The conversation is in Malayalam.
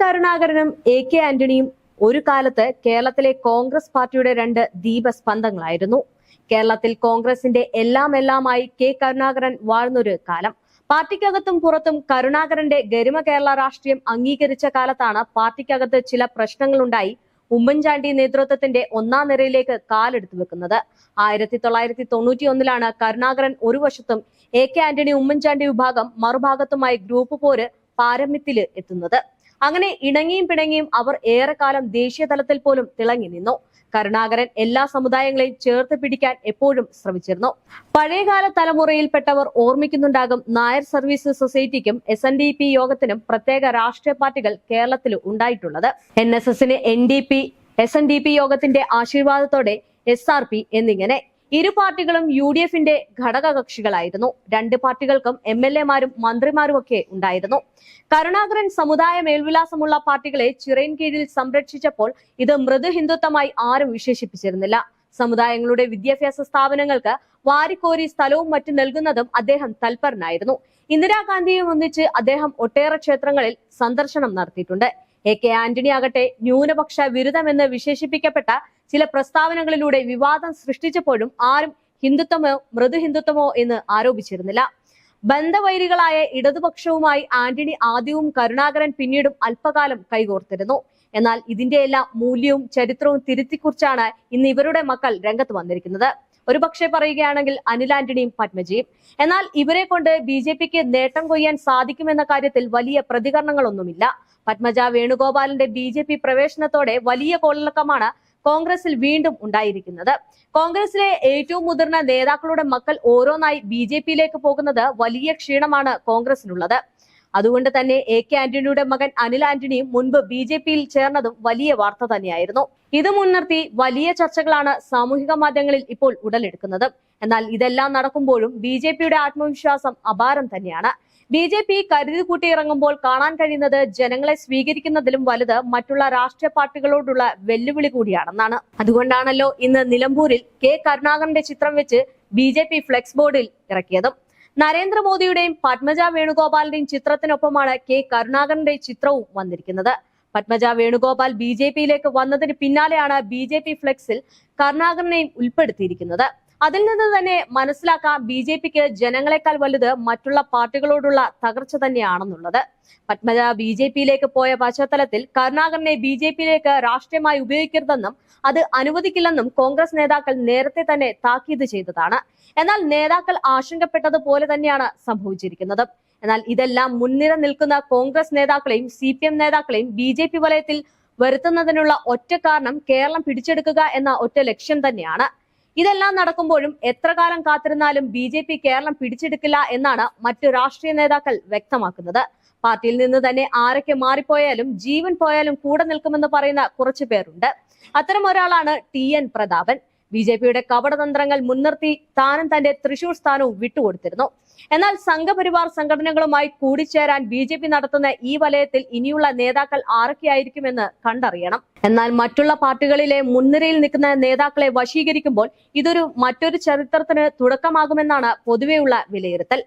കരുണാകരനും കെ ആന്റണിയും ഒരു കാലത്ത് കേരളത്തിലെ കോൺഗ്രസ് പാർട്ടിയുടെ രണ്ട് ദീപസ്പന്ദങ്ങളായിരുന്നു. കേരളത്തിൽ കോൺഗ്രസിന്റെ എല്ലാമായി കരുണാകരൻ വാഴ്ന്നൊരു കാലം. പാർട്ടിക്കകത്തും പുറത്തും കരുണാകരന്റെ ഗരിമ കേരള രാഷ്ട്രീയം അംഗീകരിച്ച കാലത്താണ് പാർട്ടിക്കകത്ത് ചില പ്രശ്നങ്ങളുണ്ടായി ഉമ്മൻചാണ്ടി നേതൃത്വത്തിന്റെ ഒന്നാം നിരയിലേക്ക് കാലെടുത്തു വെക്കുന്നത്. 1991 കരുണാകരൻ ഒരു വശത്തും കെ ആന്റണി ഉമ്മൻചാണ്ടി വിഭാഗം മറുഭാഗത്തുമായി ഗ്രൂപ്പ് പോര് പാരമ്യത്തില് എത്തുന്നത്. അങ്ങനെ ഇണങ്ങിയും പിണങ്ങിയും അവർ ഏറെക്കാലം ദേശീയ തലത്തിൽ പോലും തിളങ്ങി നിന്നു. കരുണാകരൻ എല്ലാ സമുദായങ്ങളെയും ചേർത്ത് പിടിക്കാൻ എപ്പോഴും ശ്രമിച്ചിരുന്നു. പഴയകാല തലമുറയിൽപ്പെട്ടവർ ഓർമ്മിക്കുന്നുണ്ടാകും, നായർ സർവീസ് സൊസൈറ്റിക്കും SNDP യോഗത്തിനും പ്രത്യേക രാഷ്ട്രീയ പാർട്ടികൾ കേരളത്തിൽ ഉണ്ടായിട്ടുള്ളത്. NSSന് NDP, SNDP യോഗത്തിന്റെ ആശീർവാദത്തോടെ SRP എന്നിങ്ങനെ. ഇരു പാർട്ടികളും UDFന്റെ ഘടകകക്ഷികളായിരുന്നു. രണ്ട് പാർട്ടികൾക്കും MLA-മാരും മന്ത്രിമാരുമൊക്കെ ഉണ്ടായിരുന്നു. കരുണാകരൻ സമുദായ മേൽവിലാസമുള്ള പാർട്ടികളെ ചിറയിൻ കീഴിൽ സംരക്ഷിച്ചപ്പോൾ ഇത് മൃദു ഹിന്ദുത്വമായി ആരും വിശേഷിപ്പിച്ചിരുന്നില്ല. സമുദായങ്ങളുടെ വിദ്യാഭ്യാസ സ്ഥാപനങ്ങൾക്ക് വാരിക്കോരി സ്ഥലവും മറ്റും നൽകുന്നതും അദ്ദേഹം തൽപരനായിരുന്നു. ഇന്ദിരാഗാന്ധിയെ ഒന്നിച്ച് അദ്ദേഹം ഒട്ടേറെ ക്ഷേത്രങ്ങളിൽ സന്ദർശനം നടത്തിയിട്ടുണ്ട്. കെ ആന്റണി ആകട്ടെ ന്യൂനപക്ഷ വിരുദ്ധമെന്ന് വിശേഷിപ്പിക്കപ്പെട്ട ചില പ്രസ്താവനകളിലൂടെ വിവാദം സൃഷ്ടിച്ചപ്പോഴും ആരും ഹിന്ദുത്വമോ മൃദു ഹിന്ദുത്വമോ എന്ന് ആരോപിച്ചിരുന്നില്ല. ബന്ധവൈരികളായ ഇടതുപക്ഷവുമായി ആന്റണി ആദ്യവും കരുണാകരൻ പിന്നീടും അല്പകാലം കൈകോർത്തിരുന്നു. എന്നാൽ ഇതിന്റെയെല്ലാം മൂല്യവും ചരിത്രവും തിരുത്തിക്കുറിച്ചാണ് ഇന്ന് ഇവരുടെ മക്കൾ രംഗത്ത് വന്നിരിക്കുന്നത്. ഒരുപക്ഷെ പറയുകയാണെങ്കിൽ അനിൽ ആന്റണിയും പത്മജയും. എന്നാൽ ഇവരെ കൊണ്ട് BJPക്ക് നേട്ടം കൊയ്യാൻ സാധിക്കുമെന്ന കാര്യത്തിൽ വലിയ പ്രതികരണങ്ങളൊന്നുമില്ല. പത്മജ വേണുഗോപാലിന്റെ BJP പ്രവേശനത്തോടെ വലിയ കോളിളക്കമാണ് കോൺഗ്രസിൽ വീണ്ടും ഉണ്ടായിരിക്കുന്നത്. കോൺഗ്രസിലെ ഏറ്റവും മുതിർന്ന നേതാക്കളുടെ മക്കൾ ഓരോന്നായി BJPയിലേക്ക് പോകുന്നത് വലിയ ക്ഷീണമാണ് കോൺഗ്രസിനുള്ളത്. അതുകൊണ്ട് തന്നെ കെ ആന്റണിയുടെ മകൻ അനിൽ ആന്റണിയും മുൻപ് BJPയിൽ ചേർന്നതും വലിയ വാർത്ത തന്നെയായിരുന്നു. ഇത് മുൻനിർത്തി വലിയ ചർച്ചകളാണ് സാമൂഹിക മാധ്യമങ്ങളിൽ ഇപ്പോൾ ഉടലെടുക്കുന്നത്. എന്നാൽ ഇതെല്ലാം നടക്കുമ്പോഴും BJPയുടെ ആത്മവിശ്വാസം അപാരം തന്നെയാണ്. BJP കരുതി കൂട്ടിയിറങ്ങുമ്പോൾ കാണാൻ കഴിയുന്നത് ജനങ്ങളെ സ്വീകരിക്കുന്നതിലും വലുത് മറ്റുള്ള രാഷ്ട്രീയ പാർട്ടികളോടുള്ള വെല്ലുവിളി കൂടിയാണെന്നാണ്. അതുകൊണ്ടാണല്ലോ ഇന്ന് നിലമ്പൂരിൽ കരുണാകരന്റെ ചിത്രം വെച്ച് BJP ഫ്ലെക്സ് ബോർഡിൽ ഇറക്കിയതും. നരേന്ദ്രമോദിയുടെയും പത്മജ വേണുഗോപാലിന്റെയും ചിത്രത്തിനൊപ്പമാണ് കരുണാകരന്റെ ചിത്രവും വന്നിരിക്കുന്നത്. പത്മജ വേണുഗോപാൽ BJPയിലേക്ക് വന്നതിന് പിന്നാലെയാണ് BJP ഫ്ലെക്സിൽ കരുണാകരനെയും ഉൾപ്പെടുത്തിയിരിക്കുന്നത്. അതിൽ നിന്ന് തന്നെ മനസ്സിലാക്കാം BJPക്ക് ജനങ്ങളെക്കാൾ വലുത് മറ്റുള്ള പാർട്ടികളോടുള്ള തകർച്ച തന്നെയാണെന്നുള്ളത്. പത്മജ BJPയിലേക്ക് പോയ പശ്ചാത്തലത്തിൽ കരുണാകരനെ BJPയിലേക്ക് രാഷ്ട്രീയമായി ഉപയോഗിക്കരുതെന്നും അത് അനുവദിക്കില്ലെന്നും കോൺഗ്രസ് നേതാക്കൾ നേരത്തെ തന്നെ താക്കീത് ചെയ്തതാണ്. എന്നാൽ നേതാക്കൾ ആശങ്കപ്പെട്ടതുപോലെ തന്നെയാണ് സംഭവിച്ചിരിക്കുന്നത്. എന്നാൽ ഇതെല്ലാം മുൻനിര നിൽക്കുന്ന കോൺഗ്രസ് നേതാക്കളെയും CPM നേതാക്കളെയും BJP വലയത്തിൽ വരുത്തുന്നതിനുള്ള ഒറ്റ കാരണം കേരളം പിടിച്ചെടുക്കുക എന്ന ഒറ്റ ലക്ഷ്യം തന്നെയാണ്. ഇതെല്ലാം നടക്കുമ്പോഴും എത്ര കാലം കാത്തിരുന്നാലും BJP കേരളം പിടിച്ചെടുക്കില്ല എന്നാണ് മറ്റു രാഷ്ട്രീയ നേതാക്കൾ വ്യക്തമാക്കുന്നത്. പാർട്ടിയിൽ നിന്ന് തന്നെ ആരൊക്കെ മാറിപ്പോയാലും ജീവൻ പോയാലും കൂടെ നിൽക്കുമെന്ന് പറയുന്ന കുറച്ചു പേരുണ്ട്. അത്തരം ഒരാളാണ് TN പ്രതാപൻ. BJPയുടെ കപടതന്ത്രങ്ങൾ മുൻനിർത്തി താനും തന്റെ തൃശൂർ സ്ഥാനവും വിട്ടുകൊടുത്തിരുന്നു. എന്നാൽ സംഘപരിവാർ സംഘടനകളുമായി കൂടിച്ചേരാൻ BJP നടത്തുന്ന ഈ വലയത്തിൽ ഇനിയുള്ള നേതാക്കൾ ആരൊക്കെയായിരിക്കുമെന്ന് കണ്ടറിയണം. എന്നാൽ മറ്റുള്ള പാർട്ടികളിലെ മുൻനിരയിൽ നിൽക്കുന്ന നേതാക്കളെ വശീകരിക്കുമ്പോൾ ഇതൊരു മറ്റൊരു ചരിത്രത്തിന് തുടക്കമാകുമെന്നാണ് പൊതുവെയുള്ള വിലയിരുത്തൽ.